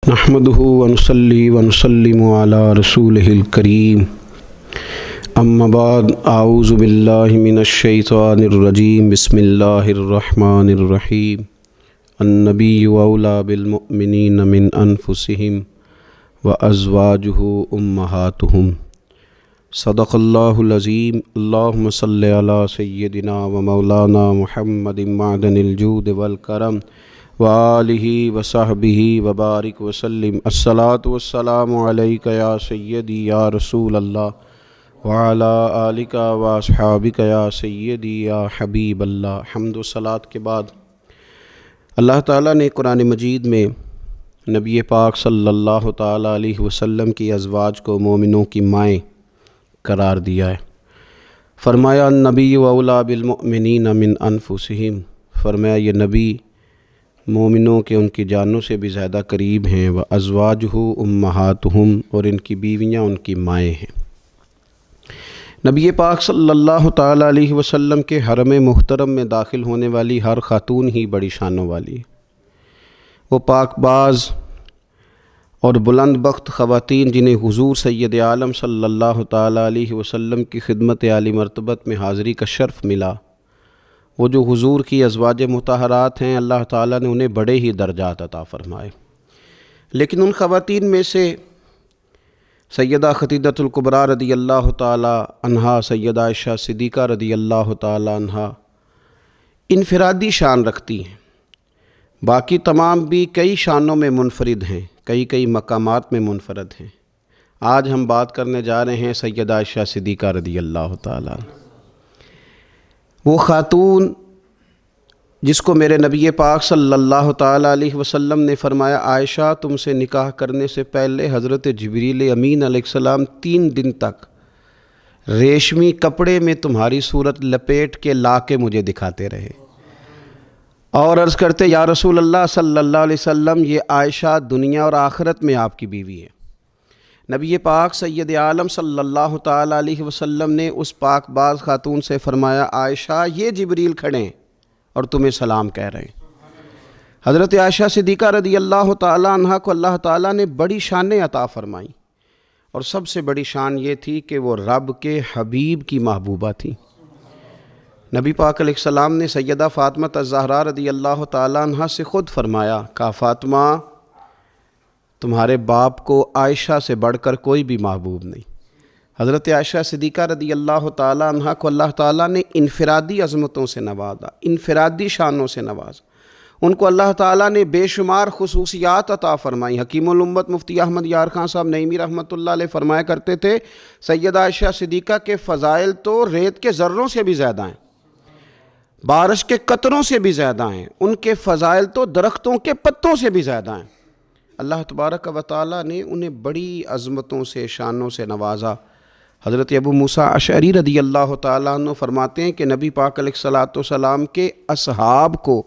نحمده ونصلي ونسلم على رسوله الكريم اما بعد اعوذ بالله من الشیطان الرجیم بسم اللہ الرحمن الرحیم النبی اولى بالمؤمنین من انفسهم وازواجه امہاتهم صدق اللہ العظیم اللہم صل علی سیدنا ومولانا محمد معدن الجود والکرم وآلہ وصحبہ وبارک وسلم الصلاۃ والسلام علیک یا سیدی یا رسول اللہ وعلی آلک واصحابک یا سیدی یا حبیب اللہ۔ حمد و صلاۃ کے بعد اللہ تعالیٰ نے قرآن مجید میں نبی پاک صلی اللہ تعالیٰ علیہ وسلم کی ازواج کو مومنوں کی مائیں قرار دیا ہے۔ فرمایا النبی اولیٰ بالمؤمنین من انفسہم، فرمایا یہ نبی مومنوں کے ان کی جانوں سے بھی زیادہ قریب ہیں، وازواجہ امہاتہم، اور ان کی بیویاں ان کی مائیں ہیں۔ نبی پاک صلی اللہ تعالیٰ علیہ وسلم کے حرم محترم میں داخل ہونے والی ہر خاتون ہی بڑی شانوں والی ہے۔ وہ پاک باز اور بلند بخت خواتین جنہیں حضور سید عالم صلی اللہ تعالیٰ علیہ وسلم کی خدمت عالی مرتبت میں حاضری کا شرف ملا، وہ جو حضور کی ازواج مطہرات ہیں، اللہ تعالیٰ نے انہیں بڑے ہی درجات عطا فرمائے۔ لیکن ان خواتین میں سے سیدہ خدیجۃ الکبریٰ رضی اللہ تعالیٰ عنہا، سیدہ عائشہ صدیقہ رضی اللہ تعالیٰ عنہا انفرادی شان رکھتی ہیں، باقی تمام بھی کئی شانوں میں منفرد ہیں، کئی مقامات میں منفرد ہیں۔ آج ہم بات کرنے جا رہے ہیں سیدہ عائشہ صدیقہ رضی اللہ تعالیٰ عنہ، وہ خاتون جس کو میرے نبی پاک صلی اللہ تعالیٰ علیہ وسلم نے فرمایا عائشہ تم سے نکاح کرنے سے پہلے حضرت جبریل امین علیہ السلام 3 دن تک ریشمی کپڑے میں تمہاری صورت لپیٹ کے لا کے مجھے دکھاتے رہے، اور عرض کرتے یا رسول اللہ صلی اللہ علیہ وسلم یہ عائشہ دنیا اور آخرت میں آپ کی بیوی ہے۔ نبی پاک سید عالم صلی اللہ تعالیٰ علیہ وسلم نے اس پاک باز خاتون سے فرمایا عائشہ یہ جبریل کھڑے ہیں اور تمہیں سلام کہہ رہے ہیں۔ حضرت عائشہ صدیقہ رضی اللہ تعالیٰ عنہ کو اللہ تعالیٰ نے بڑی شانیں عطا فرمائیں، اور سب سے بڑی شان یہ تھی کہ وہ رب کے حبیب کی محبوبہ تھی۔ نبی پاک علیہ السلام نے سیدہ فاطمہ الزہراء رضی اللہ تعالیٰ عنہ سے خود فرمایا، کہا فاطمہ تمہارے باپ کو عائشہ سے بڑھ کر کوئی بھی محبوب نہیں۔ حضرت عائشہ صدیقہ رضی اللہ تعالیٰ عنہ کو اللہ تعالیٰ نے انفرادی عظمتوں سے نوازا، انفرادی شانوں سے نوازا، ان کو اللہ تعالیٰ نے بے شمار خصوصیات عطا فرمائی۔ حکیم الامت مفتی احمد یار خان صاحب نعیمی رحمۃ اللہ علیہ فرمایا کرتے تھے سیدہ عائشہ صدیقہ کے فضائل تو ریت کے ذروں سے بھی زیادہ ہیں، بارش کے قطروں سے بھی زیادہ ہیں، ان کے فضائل تو درختوں کے پتوں سے بھی زیادہ ہیں۔ اللہ تبارک و تعالیٰ نے انہیں بڑی عظمتوں سے شانوں سے نوازا۔ حضرت ابو موسیٰ اشعری رضی اللہ تعالیٰ عنہ فرماتے ہیں کہ نبی پاک علیہ السلام کے اصحاب کو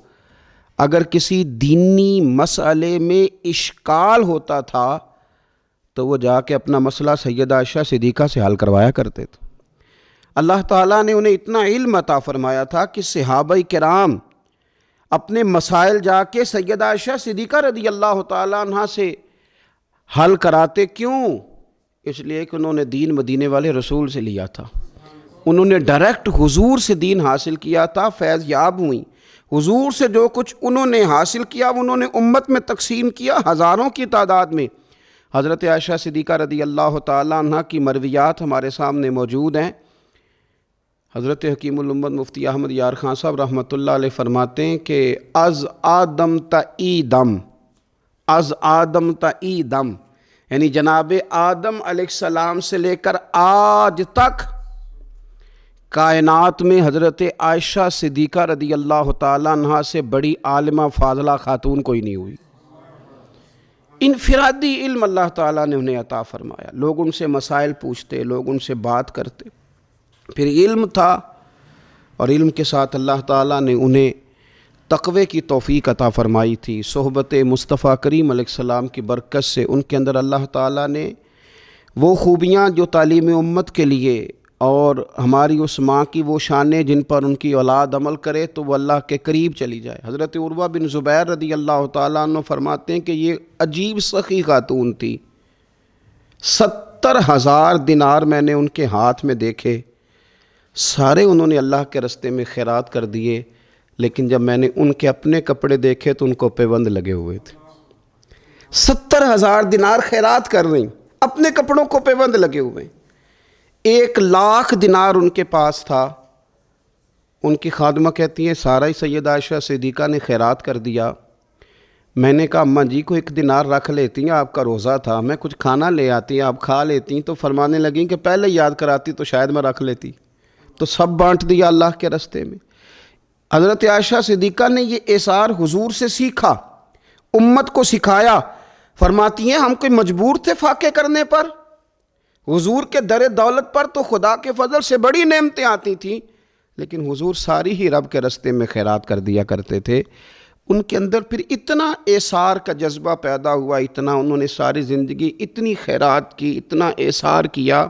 اگر کسی دینی مسئلے میں اشکال ہوتا تھا تو وہ جا کے اپنا مسئلہ سیدہ عائشہ صدیقہ سے حل کروایا کرتے تھے۔ اللہ تعالیٰ نے انہیں اتنا علم عطا فرمایا تھا کہ صحابہ کرام اپنے مسائل جا کے سیدہ عائشہ صدیقہ رضی اللہ تعالیٰ عنہ سے حل کراتے۔ کیوں؟ اس لیے کہ انہوں نے دین مدینے والے رسول سے لیا تھا، انہوں نے ڈائریکٹ حضور سے دین حاصل کیا تھا، فیض یاب ہوئیں۔ حضور سے جو کچھ انہوں نے حاصل کیا انہوں نے امت میں تقسیم کیا ہزاروں کی تعداد میں۔ حضرت عائشہ صدیقہ رضی اللہ تعالیٰ عنہ کی مرویات ہمارے سامنے موجود ہیں۔ حضرت حکیم الامت مفتی احمد یار خان صاحب رحمۃ اللہ علیہ فرماتے ہیں کہ از آدم تا ایدم یعنی جناب آدم علیہ السلام سے لے کر آج تک کائنات میں حضرت عائشہ صدیقہ رضی اللہ تعالیٰ عنہ سے بڑی عالمہ فاضلہ خاتون کوئی نہیں ہوئی۔ انفرادی علم اللہ تعالیٰ نے انہیں عطا فرمایا، لوگ ان سے مسائل پوچھتے، لوگ ان سے بات کرتے، پھر علم تھا، اور علم کے ساتھ اللہ تعالیٰ نے انہیں تقوی کی توفیق عطا فرمائی تھی۔ صحبت مصطفیٰ کریم علیہ السلام کی برکت سے ان کے اندر اللہ تعالیٰ نے وہ خوبیاں جو تعلیم امت کے لیے اور ہماری اس ماں کی وہ شانیں جن پر ان کی اولاد عمل کرے تو وہ اللہ کے قریب چلی جائے۔ حضرت عروہ بن زبیر رضی اللہ تعالیٰ عنہ فرماتے ہیں کہ یہ عجیب سخی خاتون تھی، 70,000 دینار میں نے ان کے ہاتھ میں دیکھے، سارے انہوں نے اللہ کے راستے میں خیرات کر دیے، لیکن جب میں نے ان کے اپنے کپڑے دیکھے تو ان کو پیوند لگے ہوئے تھے۔ 70,000 دینار خیرات کر رہی، اپنے کپڑوں کو پیوند لگے ہوئے۔ 1,00,000 دینار ان کے پاس تھا۔ ان کی خادمہ کہتی ہیں سارا ہی سیدہ عائشہ صدیقہ نے خیرات کر دیا۔ میں نے کہا اماں جی کو 1 دینار رکھ لیتی ہیں، آپ کا روزہ تھا، میں کچھ کھانا لے آتی، آپ کھا لیتی۔ تو فرمانے لگیں کہ پہلے یاد کراتی تو شاید میں رکھ لیتی، تو سب بانٹ دیا اللہ کے راستے میں۔ حضرت عائشہ صدیقہ نے یہ اثار حضور سے سیکھا، امت کو سکھایا۔ فرماتی ہیں ہم کوئی مجبور تھے فاقے کرنے پر؟ حضور کے در دولت پر تو خدا کے فضل سے بڑی نعمتیں آتی تھیں، لیکن حضور ساری ہی رب کے راستے میں خیرات کر دیا کرتے تھے۔ ان کے اندر پھر اتنا اثار کا جذبہ پیدا ہوا، اتنا انہوں نے ساری زندگی اتنی خیرات کی، اتنا اثار کیا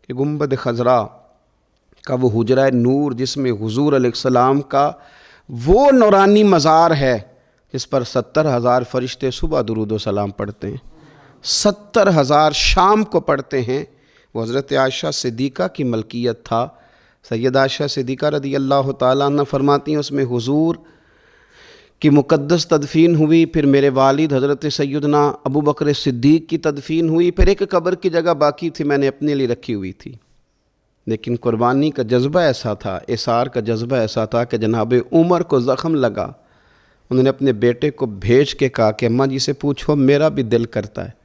کہ گنبد خضرا کا وہ حجرہ نور جس میں حضور علیہ السلام کا وہ نورانی مزار ہے جس پر 70,000 فرشتے صبح درود و سلام پڑھتے ہیں، 70,000 شام کو پڑھتے ہیں، وہ حضرت عائشہ صدیقہ کی ملکیت تھا۔ سیدہ عائشہ صدیقہ رضی اللہ تعالیٰ عنہ فرماتی ہیں اس میں حضور کی مقدس تدفین ہوئی، پھر میرے والد حضرت سیدنا ابو بکر صدیق کی تدفین ہوئی، پھر ایک قبر کی جگہ باقی تھی میں نے اپنے لیے رکھی ہوئی تھی۔ لیکن قربانی کا جذبہ ایسا تھا، اثار کا جذبہ ایسا تھا کہ جناب عمر کو زخم لگا، انہوں نے اپنے بیٹے کو بھیج کے کہا کہ اماں جی سے پوچھو میرا بھی دل کرتا ہے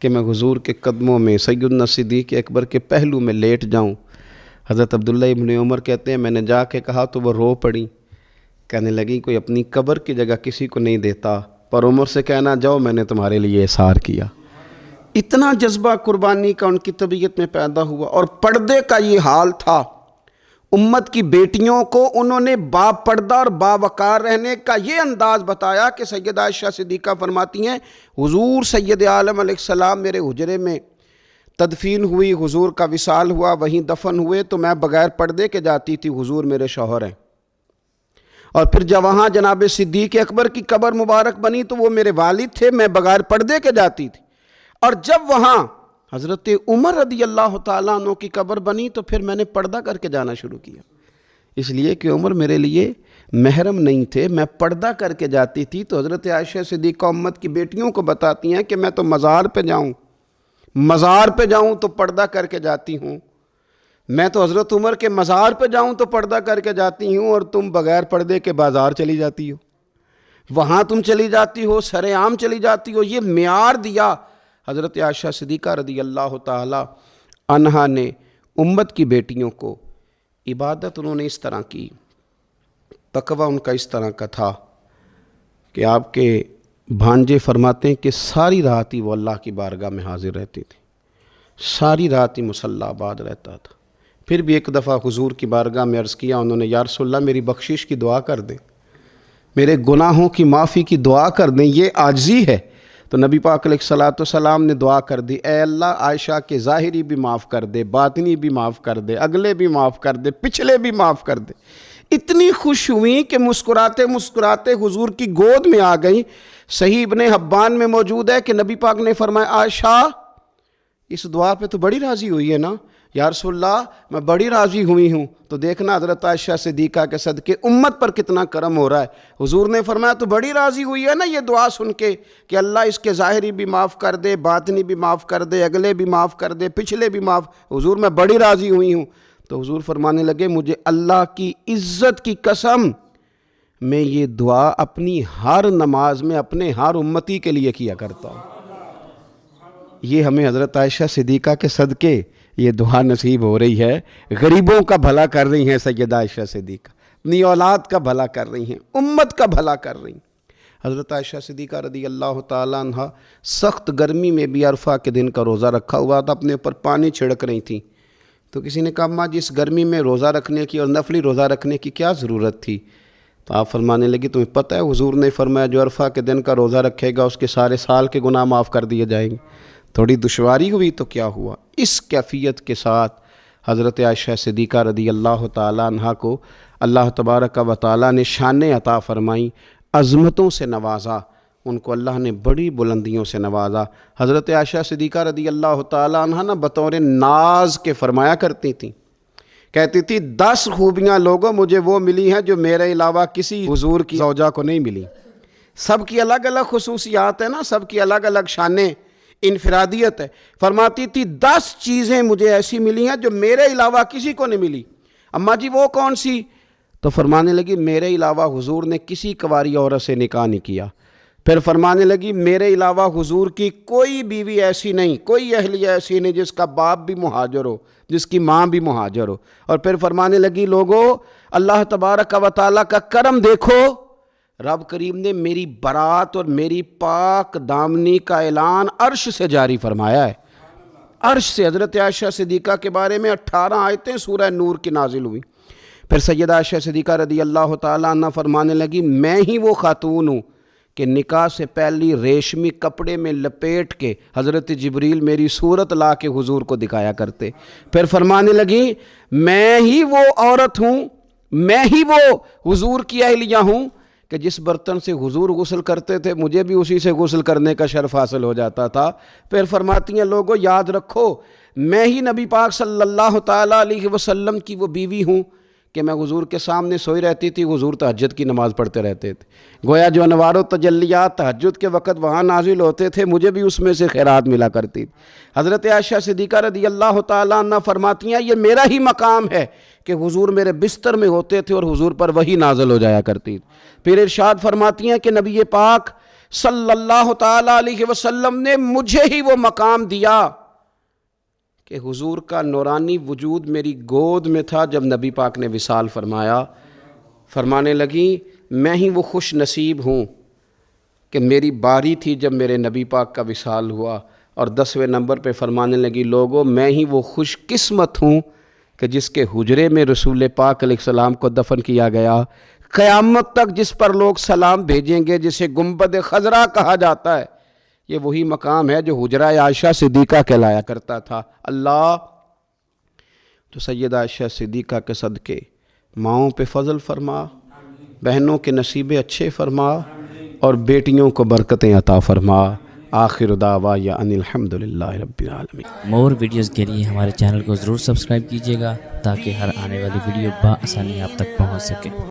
کہ میں حضور کے قدموں میں سیدنا صدیق اکبر کے پہلو میں لیٹ جاؤں۔ حضرت عبداللہ ابن عمر کہتے ہیں میں نے جا کے کہا تو وہ رو پڑی، کہنے لگی کوئی اپنی قبر کی جگہ کسی کو نہیں دیتا، پر عمر سے کہنا جاؤ میں نے تمہارے لیے اثار کیا۔ اتنا جذبہ قربانی کا ان کی طبیعت میں پیدا ہوا، اور پردے کا یہ حال تھا۔ امت کی بیٹیوں کو انہوں نے با پردہ اور باوقار رہنے کا یہ انداز بتایا کہ سیدہ عائشہ صدیقہ فرماتی ہیں حضور سید عالم علیہ السلام میرے حجرے میں تدفین ہوئی، حضور کا وصال ہوا، وہیں دفن ہوئے، تو میں بغیر پردے کے جاتی تھی، حضور میرے شوہر ہیں۔ اور پھر جب وہاں جناب صدیق اکبر کی قبر مبارک بنی تو وہ میرے والد تھے، میں بغیر پردے کے جاتی تھی۔ اور جب وہاں حضرت عمر رضی اللہ تعالیٰ عنہ کی قبر بنی تو پھر میں نے پردہ کر کے جانا شروع کیا، اس لیے کہ عمر میرے لیے محرم نہیں تھے، میں پردہ کر کے جاتی تھی۔ تو حضرت عائشہ صدیقہ امت کی بیٹیوں کو بتاتی ہیں کہ میں تو مزار پہ جاؤں تو پردہ کر کے جاتی ہوں، میں تو حضرت عمر کے مزار پہ جاؤں تو پردہ کر کے جاتی ہوں، اور تم بغیر پردے کے بازار چلی جاتی ہو، وہاں تم چلی جاتی ہو، سر عام چلی جاتی ہو۔ یہ معیار دیا حضرت عائشہ صدیقہ رضی اللہ تعالی عنہا نے امت کی بیٹیوں کو۔ عبادت انہوں نے اس طرح کی، تقوی ان کا اس طرح کا تھا کہ آپ کے بھانجے فرماتے ہیں کہ ساری رات ہی وہ اللہ کی بارگاہ میں حاضر رہتی تھی، ساری رات ہی مصلی آباد رہتا تھا۔ پھر بھی ایک دفعہ حضور کی بارگاہ میں عرض کیا انہوں نے، یا رسول اللہ میری بخشش کی دعا کر دیں، میرے گناہوں کی معافی کی دعا کر دیں، یہ عاجزی ہے۔ تو نبی پاک علیہ السلام نے دعا کر دی، اے اللہ عائشہ کے ظاہری بھی معاف کر دے، باطنی بھی معاف کر دے، اگلے بھی معاف کر دے، پچھلے بھی معاف کر دے۔ اتنی خوش ہوئیں کہ مسکراتے مسکراتے حضور کی گود میں آ گئیں۔ صحیح ابن حبان میں موجود ہے کہ نبی پاک نے فرمایا عائشہ اس دعا پہ تو بڑی راضی ہوئی ہے نا؟ یا رسول اللہ میں بڑی راضی ہوئی ہوں۔ تو دیکھنا حضرت عائشہ صدیقہ کے صدقے امت پر کتنا کرم ہو رہا ہے۔ حضور نے فرمایا تو بڑی راضی ہوئی ہے نا یہ دعا سن کے کہ اللہ اس کے ظاہری بھی معاف کر دے، باطنی بھی معاف کر دے، اگلے بھی معاف کر دے، پچھلے بھی معاف۔ حضور میں بڑی راضی ہوئی ہوں۔ تو حضور فرمانے لگے مجھے اللہ کی عزت کی قسم میں یہ دعا اپنی ہر نماز میں اپنے ہر امتی کے لیے کیا کرتا ہوں۔ یہ ہمیں حضرت عائشہ صدیقہ کے صدقے یہ دعا نصیب ہو رہی ہے۔ غریبوں کا بھلا کر رہی ہیں سیدہ عائشہ صدیقہ، اپنی اولاد کا بھلا کر رہی ہیں، امت کا بھلا کر رہی ہیں۔ حضرت عائشہ صدیقہ رضی اللہ تعالیٰ عنہ سخت گرمی میں بھی عرفہ کے دن کا روزہ رکھا ہوا تھا، اپنے اوپر پانی چھڑک رہی تھیں۔ تو کسی نے کہا اماں جی اس گرمی میں روزہ رکھنے کی اور نفلی روزہ رکھنے کی کیا ضرورت تھی؟ تو آپ فرمانے لگی تمہیں پتہ ہے حضور نے فرمایا جو عرفہ کے دن کا روزہ رکھے گا اس کے سارے سال کے گناہ معاف کر دیے جائیں گے۔ تھوڑی دشواری ہوئی تو کیا ہوا؟ اس کیفیت کے ساتھ حضرت عائشہ صدیقہ رضی اللہ تعالیٰ عنہ کو اللہ تبارک و تعالیٰ نے شانیں عطا فرمائیں، عظمتوں سے نوازا، ان کو اللہ نے بڑی بلندیوں سے نوازا۔ حضرت عائشہ صدیقہ رضی اللہ تعالیٰ عنہ نا بطور ناز کے فرمایا کرتی تھیں، کہتی تھی 10 خوبیاں لوگوں مجھے وہ ملی ہیں جو میرے علاوہ کسی حضور کی زوجہ کو نہیں ملی۔ سب کی الگ الگ خصوصیات ہیں نا، سب کی الگ الگ شانیں، انفرادیت ہے۔ فرماتی تھی 10 چیزیں مجھے ایسی ملی ہیں جو میرے علاوہ کسی کو نہیں ملی۔ اماں جی وہ کون سی؟ تو فرمانے لگی میرے علاوہ حضور نے کسی کنواری عورت سے نکاح نہیں کیا۔ پھر فرمانے لگی میرے علاوہ حضور کی کوئی بیوی ایسی نہیں، کوئی اہلیہ ایسی نہیں جس کا باپ بھی مہاجر ہو، جس کی ماں بھی مہاجر ہو۔ اور پھر فرمانے لگی لوگو اللہ تبارک و تعالیٰ کا کرم دیکھو، رب کریم نے میری برات اور میری پاک دامنی کا اعلان عرش سے جاری فرمایا ہے۔ عرش سے حضرت عائشہ صدیقہ کے بارے میں 18 آیتیں سورہ نور کی نازل ہوئی۔ پھر سیدہ عائشہ صدیقہ رضی اللہ تعالیٰ عنہ فرمانے لگی میں ہی وہ خاتون ہوں کہ نکاح سے پہلی ریشمی کپڑے میں لپیٹ کے حضرت جبریل میری صورت لا کے حضور کو دکھایا کرتے۔ پھر فرمانے لگی میں ہی وہ عورت ہوں، میں ہی وہ حضور کی اہلیہ ہوں کہ جس برتن سے حضور غسل کرتے تھے مجھے بھی اسی سے غسل کرنے کا شرف حاصل ہو جاتا تھا۔ پھر فرماتی ہیں لوگو یاد رکھو میں ہی نبی پاک صلی اللہ تعالیٰ علیہ وسلم کی وہ بیوی ہوں کہ میں حضور کے سامنے سوئی رہتی تھی، حضور تہجد کی نماز پڑھتے رہتے تھے، گویا جو انوار و تجلیات تہجد کے وقت وہاں نازل ہوتے تھے مجھے بھی اس میں سے خیرات ملا کرتی تھی۔ حضرت عائشہ صدیقہ رضی اللہ تعالیٰ عنہ فرماتی ہیں یہ میرا ہی مقام ہے کہ حضور میرے بستر میں ہوتے تھے اور حضور پر وحی نازل ہو جایا کرتی تھی۔ پھر ارشاد فرماتی ہیں کہ نبی پاک صلی اللہ تعالیٰ علیہ وسلم نے مجھے ہی وہ مقام دیا کہ حضور کا نورانی وجود میری گود میں تھا جب نبی پاک نے وصال فرمایا۔ فرمانے لگی میں ہی وہ خوش نصیب ہوں کہ میری باری تھی جب میرے نبی پاک کا وصال ہوا۔ اور 10ویں نمبر پہ فرمانے لگی لوگو میں ہی وہ خوش قسمت ہوں کہ جس کے حجرے میں رسول پاک علیہ السلام کو دفن کیا گیا۔ قیامت تک جس پر لوگ سلام بھیجیں گے جسے گنبد خضرا کہا جاتا ہے، یہ وہی مقام ہے جو حجرہ عائشہ صدیقہ کہلایا کرتا تھا۔ اللہ تو سیدہ عائشہ صدیقہ کے صدقے ماؤں پہ فضل فرما، بہنوں کے نصیبے اچھے فرما اور بیٹیوں کو برکتیں عطا فرما۔ آخر دعوانا ان الحمدللہ رب العالمین۔ مور ویڈیوز کے لیے ہمارے چینل کو ضرور سبسکرائب کیجیے گا تاکہ ہر آنے والی ویڈیو بآسانی آپ تک پہنچ سکے۔